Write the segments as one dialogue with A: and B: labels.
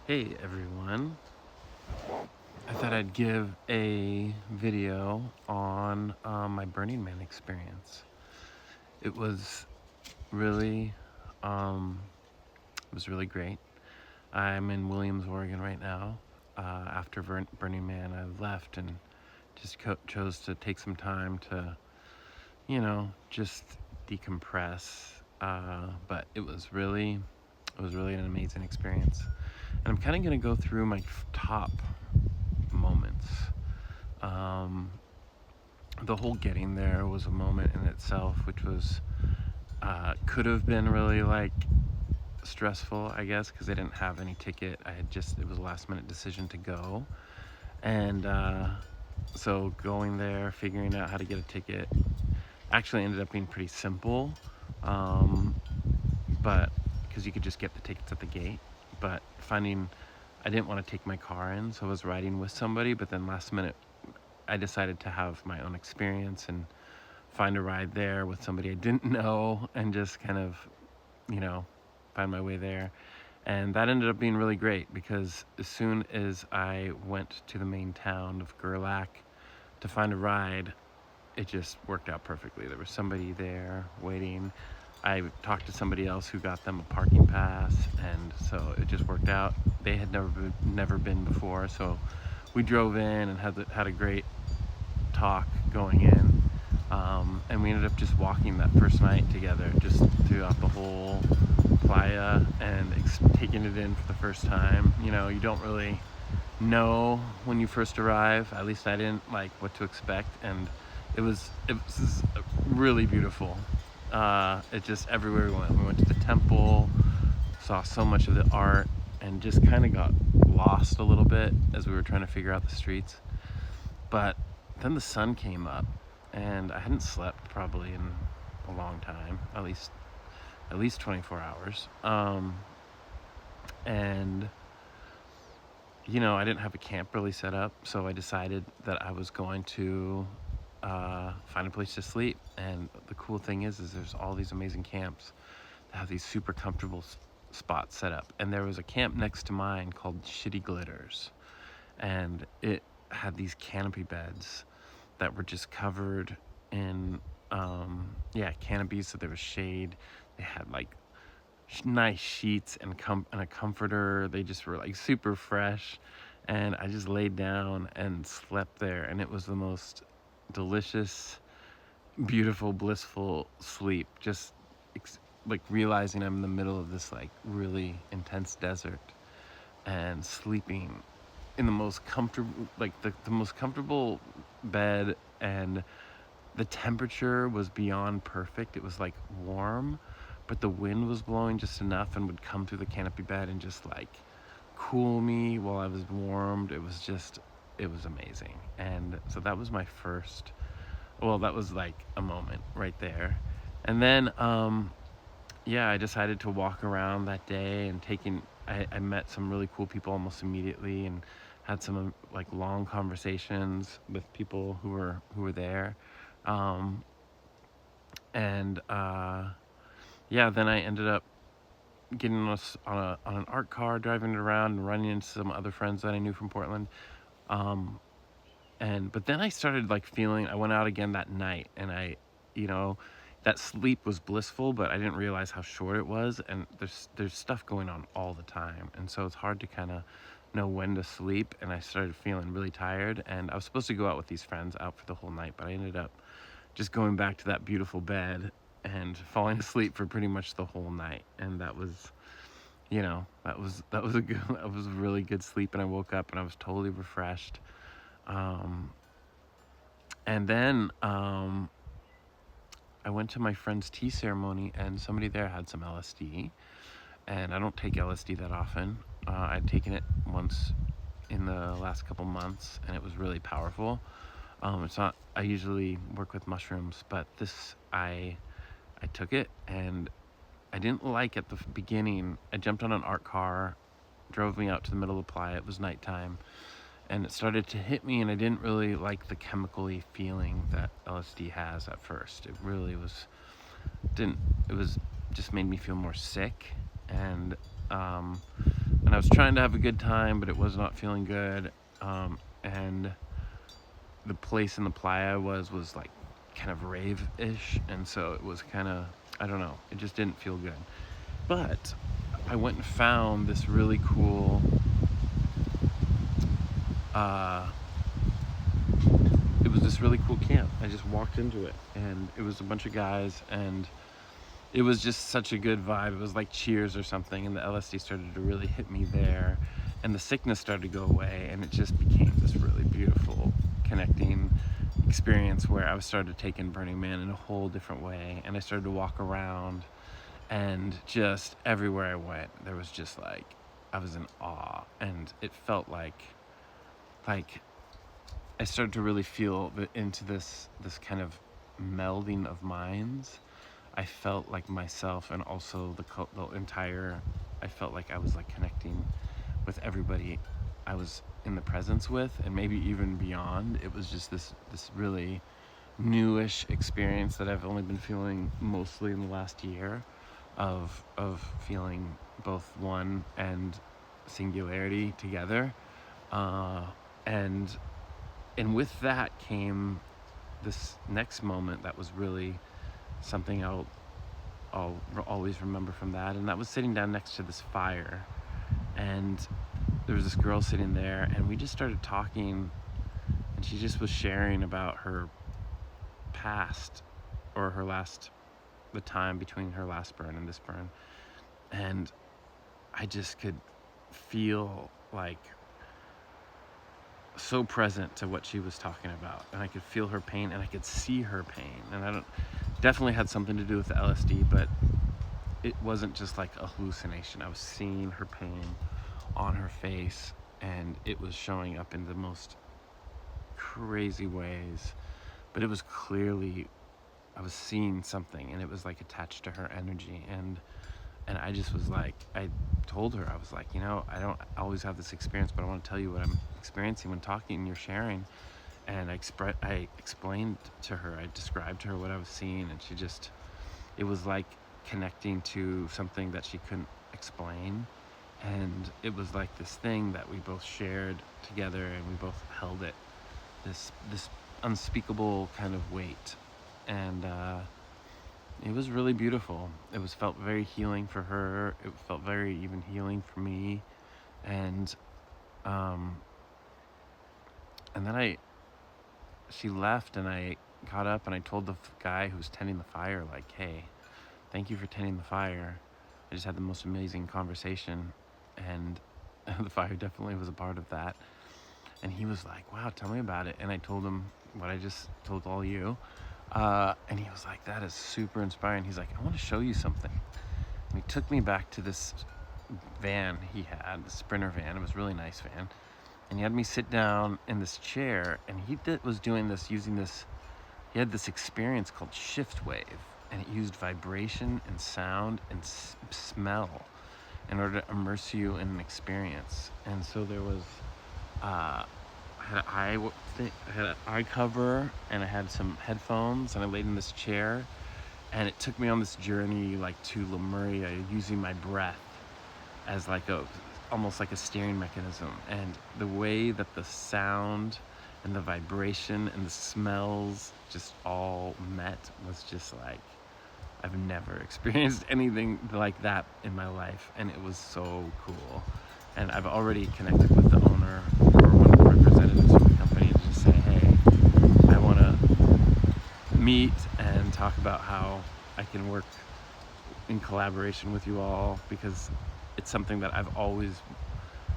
A: Hey everyone, I thought I'd give a video on my Burning Man experience. It was really, um, it was really great. I'm in Williams, Oregon right now. After Burning Man, I left and just chose to take some time to, just decompress. But it was really an amazing experience. And I'm kind of gonna go through my top moments. Um, the whole getting there was a moment in itself, which was could have been really like stressful, I guess, because I didn't have any ticket. It was a last minute decision to go, and so going there, figuring out how to get a ticket, actually ended up being pretty simple, but because you could just get the tickets at the gate. But I didn't want to take my car in, so I was riding with somebody, but then last minute I decided to have my own experience and find a ride there with somebody I didn't know and just kind of, you know, find my way there. And that ended up being really great because as soon as I went to the main town of Gerlach to find a ride, it just worked out perfectly. There was somebody there waiting. I talked to somebody else who got them a parking pass, and so it just worked out. They had never been before, so we drove in and had a great talk going in, and we ended up just walking that first night together, just throughout the whole playa and taking it in for the first time. You don't really know when you first arrive. At least I didn't, like, what to expect, and it was really beautiful. It just everywhere we went to the temple, saw so much of the art, and just kind of got lost a little bit as we were trying to figure out the streets. But then the sun came up, and I hadn't slept probably in a long time, at least 24 hours. And I didn't have a camp really set up, so I decided that I was going to find a place to sleep. And the cool thing is there's all these amazing camps that have these super comfortable spots set up. And there was a camp next to mine called Shitty Glitters, and it had these canopy beds that were just covered in canopies, so there was shade. They had like nice sheets and a comforter. They just were like super fresh, and I just laid down and slept there, and it was the most delicious, beautiful, blissful sleep. Just like realizing I'm in the middle of this like really intense desert and sleeping in the most comfortable, like the most comfortable bed, and the temperature was beyond perfect. It was like warm, but the wind was blowing just enough and would come through the canopy bed and just like cool me while I was warmed. It was amazing. And so that was my first, well, that was like a moment right there. And then I decided to walk around that day, and I met some really cool people almost immediately, and had some like long conversations with people who were there. um, and then I ended up getting us on an art car, driving it around and running into some other friends that I knew from Portland. um, but then I started like feeling, I went out again that night, and you know that sleep was blissful, but I didn't realize how short it was, and there's stuff going on all the time, and so it's hard to kind of know when to sleep. And I started feeling really tired, and I was supposed to go out with these friends out for the whole night, but I ended up just going back to that beautiful bed and falling asleep for pretty much the whole night. And that was that was a really good sleep, and I woke up and I was totally refreshed. And then I went to my friend's tea ceremony, and somebody there had some LSD, and I don't take LSD that often. I'd taken it once in the last couple months, and it was really powerful. It's not. I usually work with mushrooms, but I took it, and I didn't like at the beginning. I jumped on an art car, drove me out to the middle of the playa. It was nighttime, and it started to hit me, and I didn't really like the chemically feeling that LSD has at first. It really was just made me feel more sick. And and I was trying to have a good time, but it was not feeling good. And the place in the playa was like kind of rave-ish, and so it was kind of, I don't know, it just didn't feel good. But I went and found this really cool it was this really cool camp. I just walked into it, and it was a bunch of guys, and it was just such a good vibe. It was like Cheers or something, and the LSD started to really hit me there, and the sickness started to go away, and it just became this really beautiful connecting experience where I started to take in Burning Man in a whole different way, and I started to walk around, and just everywhere I went, there was just like, I was in awe, and it felt like I started to really feel into this kind of melding of minds. I felt like myself, and also the entire, I felt like I was like connecting with everybody I was in the presence with, and maybe even beyond. It was just this really newish experience that I've only been feeling mostly in the last year, of feeling both one and singularity together, and with that came this next moment that was really something I'll always remember from that, and that was sitting down next to this fire, and there was this girl sitting there, and we just started talking, and she just was sharing about her past, or the time between her last burn and this burn, and I just could feel like so present to what she was talking about, and I could feel her pain, and I could see her pain, and I don't definitely had something to do with the LSD, but it wasn't just like a hallucination. I was seeing her pain on her face, and it was showing up in the most crazy ways, but it was clearly, I was seeing something, and it was like attached to her energy, and I just was like, I told her, I was like, I don't always have this experience, but I want to tell you what I'm experiencing when talking and you're sharing. And I explained to her, I described to her what I was seeing, and it was like connecting to something that she couldn't explain. And it was like this thing that we both shared together, and we both held it, this unspeakable kind of weight. And it was really beautiful. Felt very healing for her. It felt very even healing for me. And then she left, and I got up, and I told the guy who was tending the fire, like, hey, thank you for tending the fire. I just had the most amazing conversation, and the fire definitely was a part of that. And he was like, wow, tell me about it. And I told him what I just told all you. And he was like, that is super inspiring. He's like, I want to show you something. And he took me back to this van he had, the Sprinter van. It was a really nice van. And he had me sit down in this chair, and he was doing this, he had this experience called shift wave, and it used vibration and sound and smell in order to immerse you in an experience. And so there was, I had an eye cover, and I had some headphones, and I laid in this chair, and it took me on this journey like to Lemuria, using my breath as like almost like a steering mechanism. And the way that the sound and the vibration and the smells just all met was just like, I've never experienced anything like that in my life, and it was so cool. And I've already connected with the owner, or one of the representatives from the company, to just say, hey, I want to meet and talk about how I can work in collaboration with you all, because it's something that I've always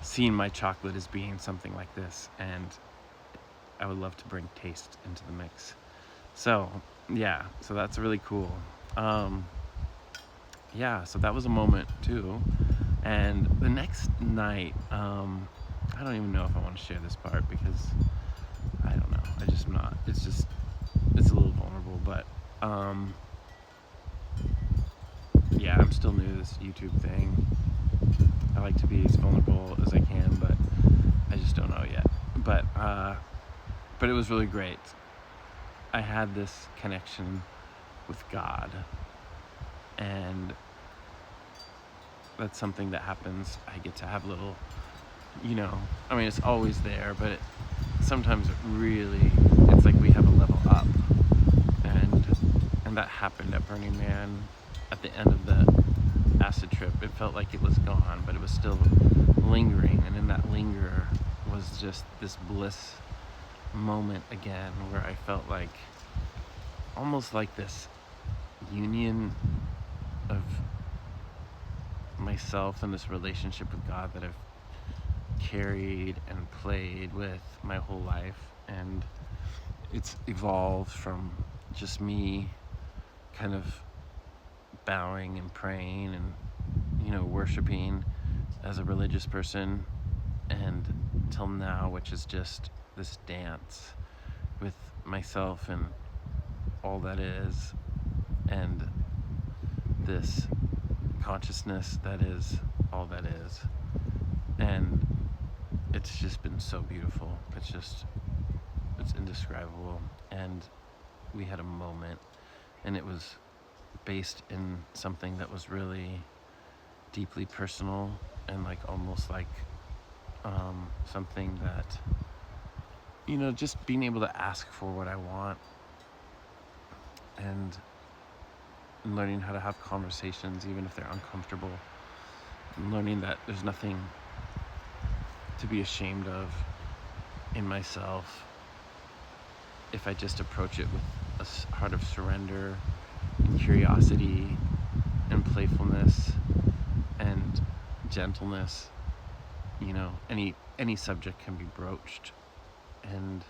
A: seen my chocolate as being something like this, and I would love to bring taste into the mix. So yeah, so that's really cool. Yeah, so that was a moment too. And the next night, I don't even know if I want to share this part, because I don't know, I'm not, it's a little vulnerable, but yeah, I'm still new to this YouTube thing. I like to be as vulnerable as I can, but I just don't know yet. But it was really great. I had this connection with God, and that's something that happens. I get to have little, you know, I mean, it's always there, but sometimes it's like we have a level up. And that happened at Burning Man at the end of the acid trip. It felt like it was gone, but it was still lingering. And in that linger was just this bliss moment again where I felt like almost like this union of myself and this relationship with God that I've carried and played with my whole life. And it's evolved from just me kind of bowing and praying and, you know, worshiping as a religious person, and till now, which is just this dance with myself and all that is, and this consciousness that is all that is. And it's just been so beautiful. It's indescribable. And we had a moment, and it was based in something that was really deeply personal, and like almost like something that, you know, just being able to ask for what I want, and learning how to have conversations even if they're uncomfortable, and learning that there's nothing to be ashamed of in myself if I just approach it with a heart of surrender and curiosity and playfulness and gentleness. You know, any subject can be broached. And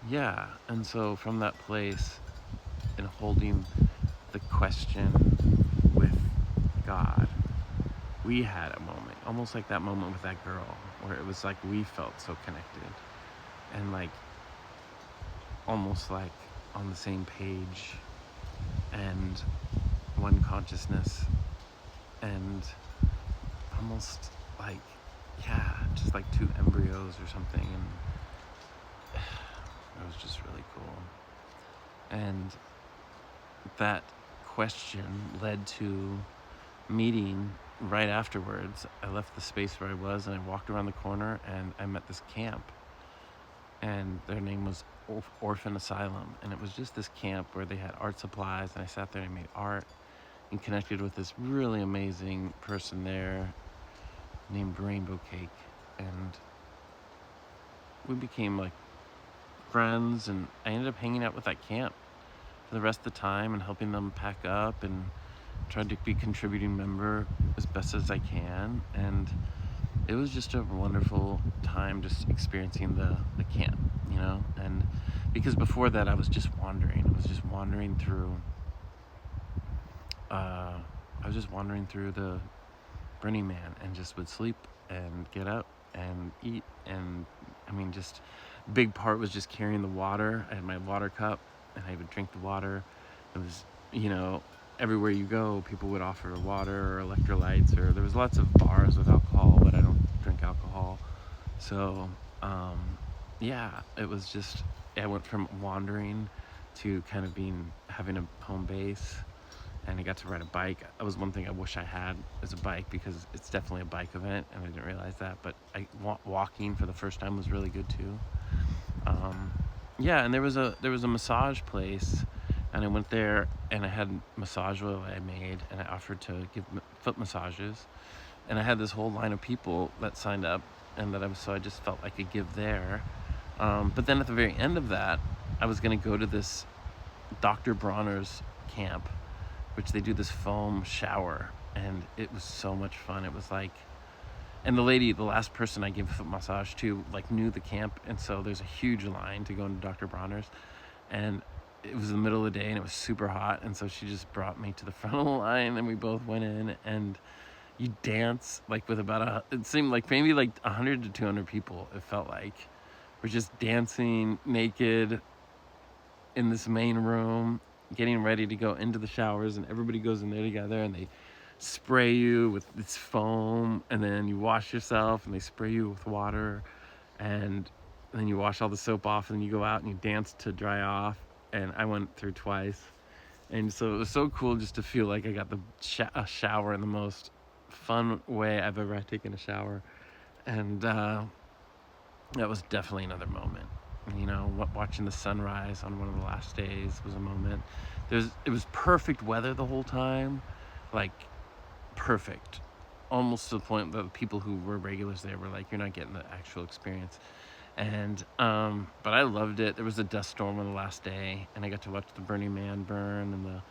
A: yeah, and so from that place, and holding the question with God, we had a moment, almost like that moment with that girl, where it was like we felt so connected, and like almost like on the same page, and one consciousness, and almost like, yeah, just like two embryos or something. And it was just really cool. And that question led to meeting right afterwards. I left the space where I was, and I walked around the corner, and I met this camp, and their name was Orphan Asylum. And it was just this camp where they had art supplies, and I sat there and I made art and connected with this really amazing person there named Rainbow Cake. And we became like friends, and I ended up hanging out with that camp for the rest of the time and helping them pack up, and tried to be a contributing member as best as I can. And it was just a wonderful time just experiencing the camp, you know. And because before that I was just wandering through the Burning Man, and just would sleep and get up and eat. And I mean, just big part was just carrying the water. I had my water cup, and I would drink the water. It was, you know, everywhere you go, people would offer water or electrolytes, or there was lots of bars with alcohol, but I don't drink alcohol. So, yeah, it was just, I went from wandering to kind of having a home base, and I got to ride a bike. That was one thing I wish I had, is a bike, because it's definitely a bike event, and I didn't realize that. But walking for the first time was really good too. Yeah, and there was a massage place, and I went there, and I had massage oil I made, and I offered to give foot massages, and I had this whole line of people that signed up, and so I just felt I could give there. But then at the very end of that, I was going to go to this Dr. Bronner's camp, which they do this foam shower, and it was so much fun. It was like, and the last person I gave a foot massage to, like, knew the camp, and so there's a huge line to go into Dr. Bronner's, and it was the middle of the day, and it was super hot, and so she just brought me to the front of the line, and we both went in, and you dance like with it seemed like maybe like 100 to 200 people. It felt like we're just dancing naked in this main room, getting ready to go into the showers, and everybody goes in there together, and they spray you with this foam, and then you wash yourself, and they spray you with water, and then you wash all the soap off, and then you go out and you dance to dry off. And I went through twice, and so it was so cool just to feel like I got a shower in the most fun way I've ever taken a shower. And that was definitely another moment. You know, watching the sunrise on one of the last days was a moment. It was perfect weather the whole time, like perfect, almost to the point that the people who were regulars there were like, "You're not getting the actual experience." And but I loved it. There was a dust storm on the last day, and I got to watch the Burning Man burn and the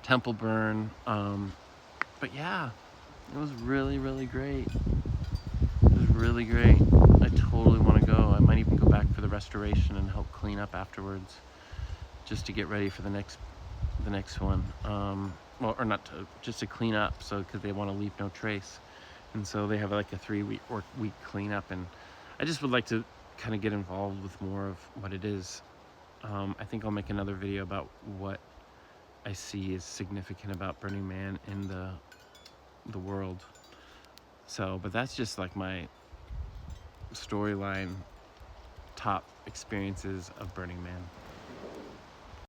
A: temple burn. But yeah, it was really, really great. It was really great. I totally want to go. I might even go back for the restoration and help clean up afterwards, just to get ready for the next one. Well, or not to, just to clean up, so because they want to leave no trace, and so they have like a 3-week week cleanup, and I just would like to kind of get involved with more of what it is. I think I'll make another video about what I see is significant about Burning Man in the world. So, but that's just like my storyline top experiences of Burning Man.